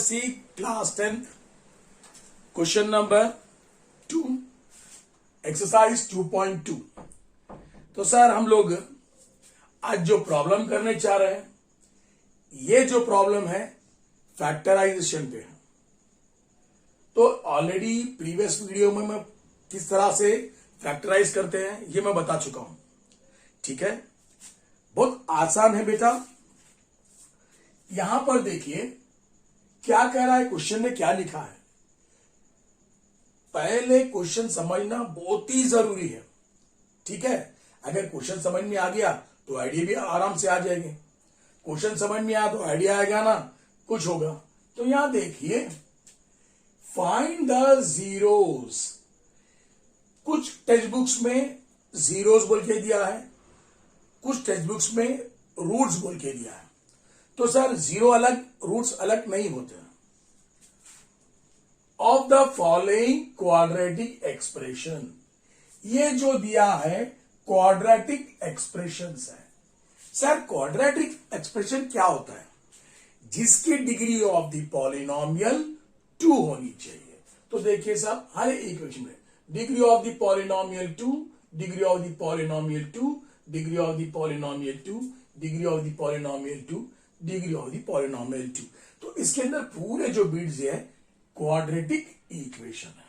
सी class 10 question number 2 exercise 2.2। तो sir हम लोग आज जो प्रॉब्लम करने चाह रहे हैं, ये जो प्रॉब्लम है फैक्टराइजेशन पे है। तो ऑलरेडी प्रीवियस वीडियो में मैं किस तरह से फैक्टराइज करते हैं ये मैं बता चुका हूं। ठीक है, बहुत आसान है बेटा। यहां पर देखिए क्या कह रहा है, क्वेश्चन में क्या लिखा है। पहले क्वेश्चन समझना बहुत ही जरूरी है। ठीक है, अगर क्वेश्चन समझ में आ गया तो आइडिया भी आराम से आ जाएंगे। क्वेश्चन समझ में आया तो आइडिया आएगा ना, कुछ होगा। तो यहां देखिए, फाइंड द जीरोस। कुछ टेक्स्ट बुक्स में जीरोस बोल के दिया है, कुछ टेक्स्ट बुक्स में रूट्स बोल के दिया है। तो सर जीरो अलग, रूट्स अलग नहीं होते। Of the following quadratic expression, ये जो दिया है क्वाड्रेटिक एक्सप्रेशंस है। सर क्वाड्रेटिक एक्सप्रेशन क्या होता है? जिसकी डिग्री ऑफ द पॉलिनोमियल 2 होनी चाहिए। तो देखिए साहब, हर इक्वेशन में degree of the polynomial 2, degree of the polynomial 2, degree of the polynomial 2, degree of the polynomial 2, degree of the polynomial 2। तो इसके अंदर पूरे जो बिट्स है क्वाड्रेटिक इक्वेशन है।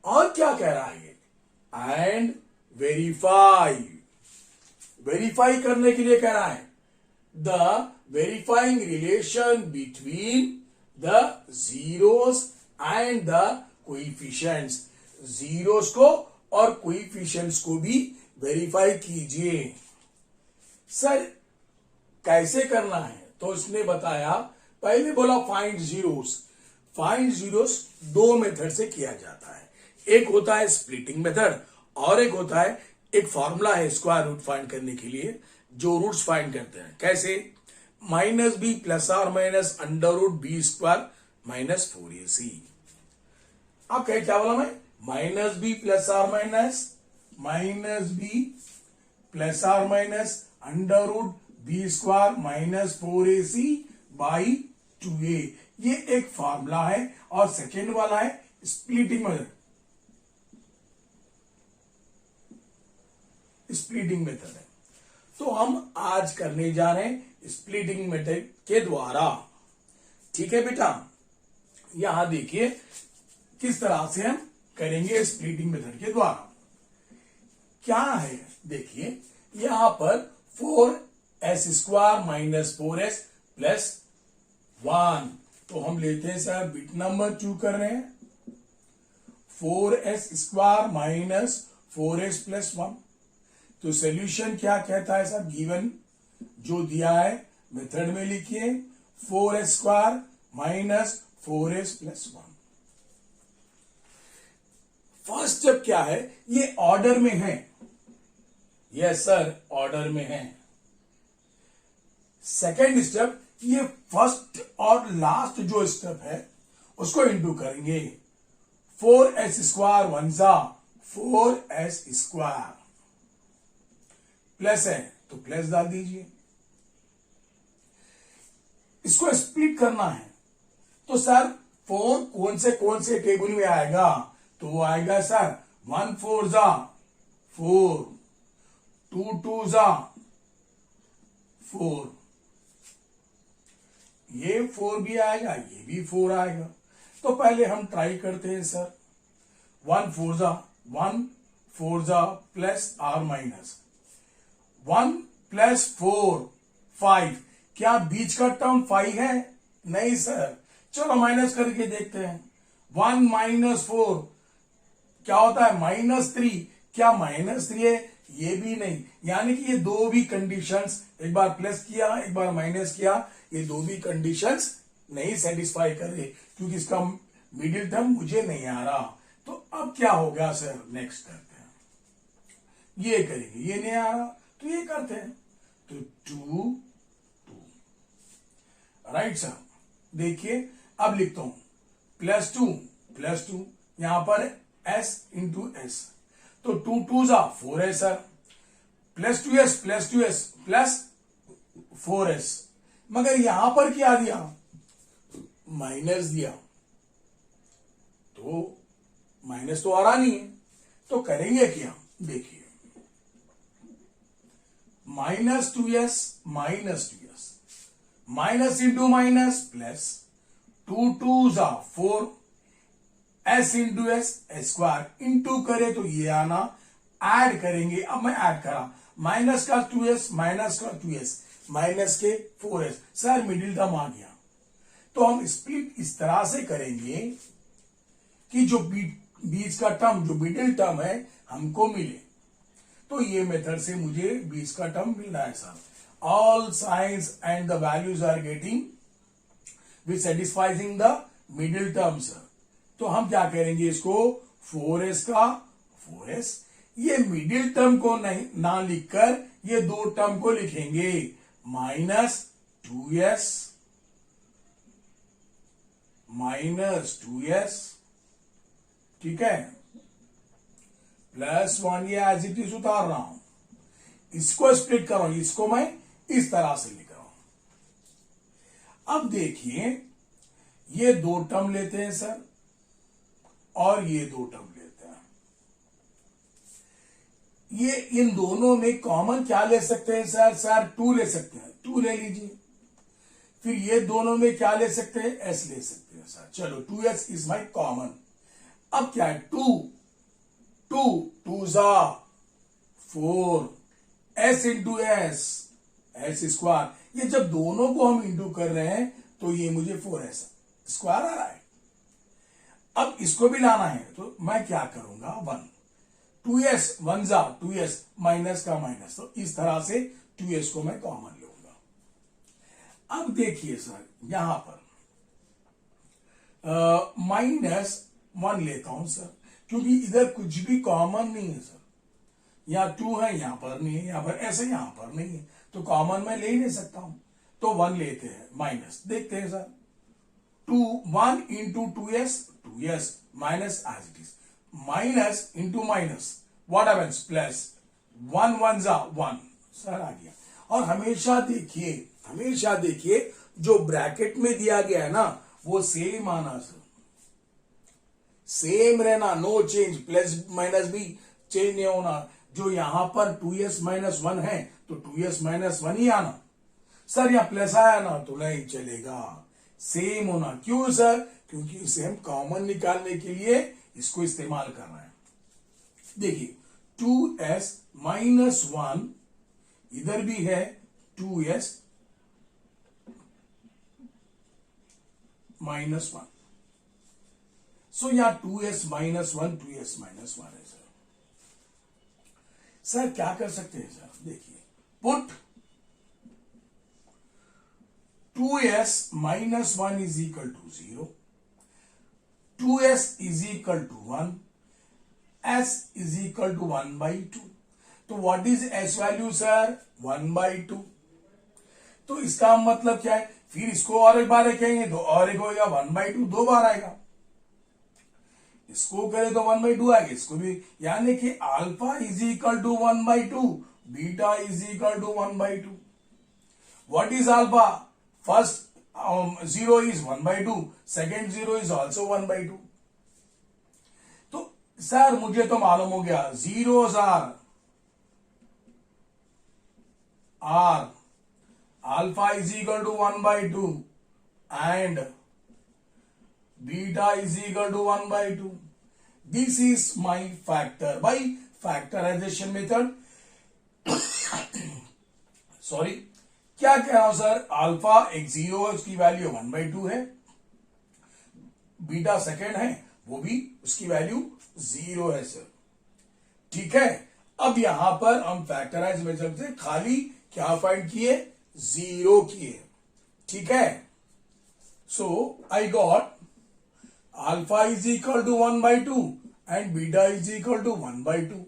और क्या कह रहा है ये? एंड वेरीफाई, वेरीफाई करने के लिए कह रहा है the verifying relation between the zeros and the coefficients. Zeros को और कोएफिशिएंट्स को भी वेरीफाई कीजिए। सर कैसे करना है? तो इसने बताया, पहले बोला फाइंड जीरोस। फाइंड जीरोस दो मेथड से किया जाता है। एक होता है स्प्लिटिंग मेथड और एक होता है, एक फॉर्मूला है स्क्वायर रूट फाइंड करने के लिए, जो रूट्स फाइंड करते हैं। कैसे? Minus B plus or minus under root B square minus 4ac। आप कहे क्या बोला मैं? Minus B plus or minus B plus or minus under root B square minus 4ac by 2a। ये एक फॉर्मूला है। और सेकेंड वाला है स्प्लिटिंग मेथड। स्प्लिटिंग मेथड है, तो हम आज करने जा रहे हैं स्प्लिटिंग मेथड के द्वारा। ठीक है बेटा, यहां देखिए किस तरह से हम करेंगे स्प्लिटिंग मेथड के द्वारा। क्या है देखिए, यहां पर 4s square minus 4s plus 1। तो हम लेते हैं सर बिट नंबर 2 कर रहे हैं, 4s square minus 4s plus 1। तो सोल्यूशन क्या कहता है सर? गिवन जो दिया है मेथड में लिखिए 4s square minus 4s plus 1। First step क्या है? ये ऑर्डर में है। यस सर, ऑर्डर में है। सेकेंड स्टेप, ये फर्स्ट और लास्ट जो स्टेप है उसको इंटू करेंगे। 4s स्क्वायर 1 सा 4s स्क्वायर प्लस है तो प्लस डाल दीजिए। इसको स्प्लिट करना है तो सर 4 कौन से टेबल में आएगा? तो वो आएगा सर 1 4 जा 4, 2 2 जा 4, ये 4 भी आएगा, ये भी 4 आएगा। तो पहले हम ट्राई करते हैं सर। 1 4 जा प्लस आर माइनस 1 प्लस 4 5। क्या बीच का टर्म 5 है? नहीं सर। चलो माइनस करके देखते हैं। 1 माइनस 4 क्या होता है? -3। क्या -3 है? ये भी नहीं। यानी कि ये दो भी कंडीशंस, एक बार प्लस किया एक बार माइनस किया, ये दो भी कंडीशंस नहीं सेटिस्फाई कर रहे, क्योंकि इसका मिडिल टर्म मुझे नहीं आ रहा। तो अब क्या होगा सर? नेक्स्ट करते हैं, ये करेंगे। ये नहीं आ रहा तो ये करते हैं। तो 2 2 राइट सर। देखिए अब लिखता हूं +2 यहां पर s इंटू एस। तो 2 2 जा 4 है sir, plus 2s plus 4s। मगर यहां पर क्या दिया? माइनस दिया तो माइनस तो आ रहा नहीं है, तो करेंगे क्या, देखिए -2s minus into minus plus 2 2s are 4 s into S square into करे तो ये आना, ऐड करेंगे, अब मैं ऐड करा माइनस का 2s माइनस के 4s, सर मिडिल टर्म आ गया। तो हम स्प्लिट इस तरह से करेंगे कि जो बीच का टर्म जो मिडिल टर्म है हमको मिले। तो ये मेथड से मुझे बीच का टर्म मिल रहा है sir. All science and the values are getting which satisfying the middle term sir. तो हम क्या करेंगे, इसको 4s का 4s, ये मिडिल टर्म को नहीं ना लिखकर ये दो टर्म को लिखेंगे, -2s ठीक है, +1 ये एज इट इज उतार रहा हूं, इसको स्प्लिट कर रहा हूं, इसको मैं इस तरह से लिख रहा हूं। अब देखिए ये दो टर्म लेते हैं सर और ये दो टर्म लेते हैं, ये इन दोनों में कॉमन क्या ले सकते हैं सर 2 ले सकते हैं, 2 ले लीजिए। फिर ये दोनों में क्या ले सकते हैं, s ले सकते हैं सर। चलो 2s इज माई कॉमन। अब क्या है, 2 2s are 4 s into S square, ये जब दोनों को हम इंटू कर रहे हैं तो ये मुझे 4s स्क्वायर आ रहा है। अब इसको भी लाना है तो मैं क्या करूंगा, 1 2s 1 जा 2s माइनस का माइनस, तो इस तरह से 2s को मैं कॉमन लूंगा। अब देखिए सर यहां पर -1 लेता हूं सर, क्योंकि इधर कुछ भी कॉमन नहीं है सर, यहां 2 है यहां पर नहीं है, यहां पर ऐसे यहां पर नहीं है, तो कॉमन मैं ले ही नहीं सकता हूं, तो 1 लेते हैं माइनस, देखते हैं sir 1 into 2s minus as it is, minus into minus what happens plus 1 1 जा 1 सर आ गया। और हमेशा देखिए जो ब्रैकेट में दिया गया है ना वो सेम आना सर, सेम रहना, नो चेंज, प्लस माइनस भी चेंज नहीं होना। जो यहां पर 2s माइनस 1 है तो 2s माइनस 1 ही आना सर, या प्लस आया ना तो नहीं चलेगा, सेम होना। क्यों सर, क्योंकि इसे हम कॉमन निकालने के लिए इसको इस्तेमाल कर रहे हैं। देखिए 2s माइनस 1 इधर भी है 2s माइनस 1, सो यहां 2s माइनस 1 2s माइनस 1 है सर। सर क्या कर सकते हैं सर, देखिए put 2s minus 1 is equal to 0, 2s is equal to 1, s is equal to 1/2। तो what is s value sir, 1/2। तो इसका मतलब क्या है, फिर इसको और एक बार लिखेंगे तो और एक होगा 1/2, 2 बार आएगा, इसको करें तो 1/2 आएगा, इसको भी, यानी कि alpha is equal to 1/2, beta is equal to 1/2। What is alpha, first 0 is 1/2, second 0 is also 1/2। तो सर मुझे तो मालूम हो गया, zeros are alpha is equal to 1/2 and beta is equal to 1/2. This is my factor by factorization method. Sorry क्या कह रहा हूं सर, अल्फा एक 0 है, उसकी वैल्यू 1/2 है, बीटा सेकेंड है वो भी उसकी वैल्यू 0 है सर, ठीक है। अब यहां पर हम फैक्टराइज मेथड से खाली क्या फाइंड किए, 0 किए, ठीक है। So I got alpha is equal to 1/2 and beta is equal to 1/2।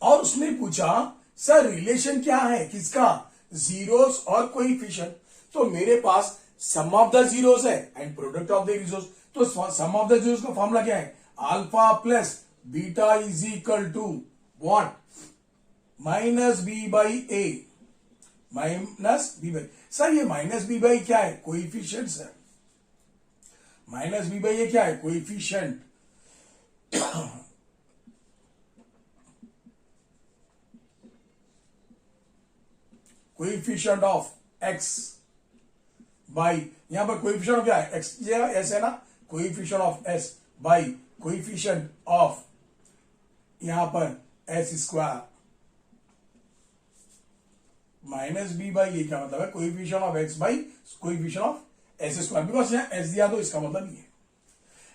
और उसने पूछा सर रिलेशन क्या है किसका, जीरोस और कोएफिशिएंट। तो मेरे पास सम ऑफ द जीरोस है and product of the zeros, तो सम ऑफ द जीरोस का फॉर्मूला क्या है, alpha plus beta is equal to what, -b/a, -b/, sir ये माइनस बी बाई क्या है? कोइफिशिएंट है। माइनस बी बाई ये क्या है? Coefficient. Coefficient of X by, यहां पर कोइफिशिएंट ऑफ क्या है? एक्स, एस है ना, coefficient of S by coefficient of यहां पर S square minus B by, ये क्या मतलब है? Coefficient of X by coefficient of S square, because यहां एस दिया तो इसका मतलब ये।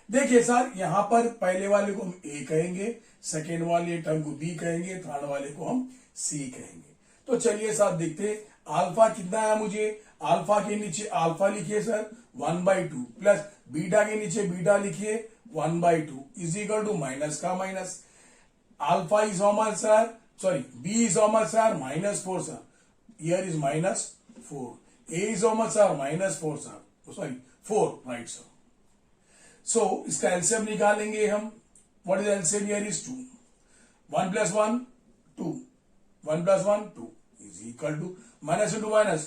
देखिए सर, यहां पर पहले वाले को हम ए कहेंगे, सेकेंड वाले टर्म को बी कहेंगे, थर्ड वाले को हम सी कहेंगे। तो चलिए सर देखते हैं, अल्फा कितना है मुझे? अल्फा के नीचे अल्फा लिखिए सर 1/2 प्लस बीटा के नीचे बीटा लिखिए 1/2 इज इक्वल टू माइनस का minus. Alpha is how much sir? Sorry, B is how much sir? -4 sir. Here is -4। A is how much sir? -4 sir. Sorry 4, right sir. So इसका LCM निकालेंगे हम। What is LCM? Here is 2। 1 + 1 2, 1 + 1 2 is equal to minus into minus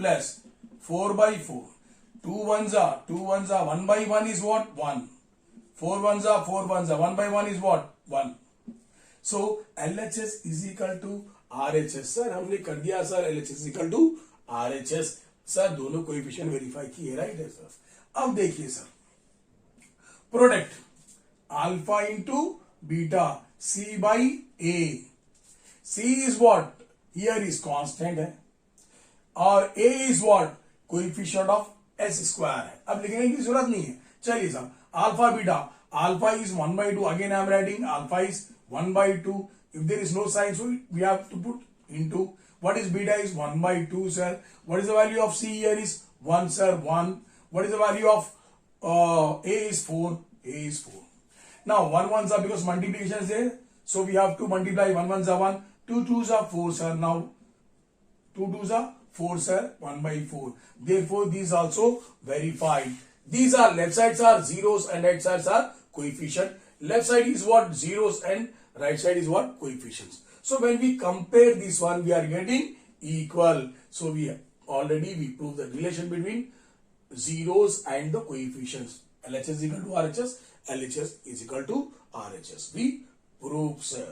plus 4/4. 2 1s are 2 1s are 1/1 is what? 1. 4 1s are 4 1s are 1/1 is what? 1. So LHS is equal to RHS। Sir हमने कर दिया sir, LHS is equal to RHS। Sir दोनों coefficient verify किए, right है sir. अब देखिए sir, product alpha into beta C by A. C is what? Here is constant है और A is what? Coefficient of S square है। अब लिखने की जरूरत नहीं है। चलिए sir, alpha beta, alpha is 1/2, again I am writing alpha is 1/2। If there is no sign so we have to put into. What is beta? Is 1/2 sir. What is the value of C? Here is 1 sir, 1। What is the value of a is 4? A is 4. Now 1 1s are, because multiplication is there, so we have to multiply. 1 1s are 1, 2 2s are 4 sir. Now 2 2s are 4 sir, 1/4. Therefore these also verified. These are, left sides are zeros and right sides are coefficient. Left side is what? Zeros and right side is what? Coefficients. So when we compare this one, we are getting equal. So we proved the relation between zeros and the coefficients. LHS is equal to RHS, LHS is equal to RHS. We prove, sir.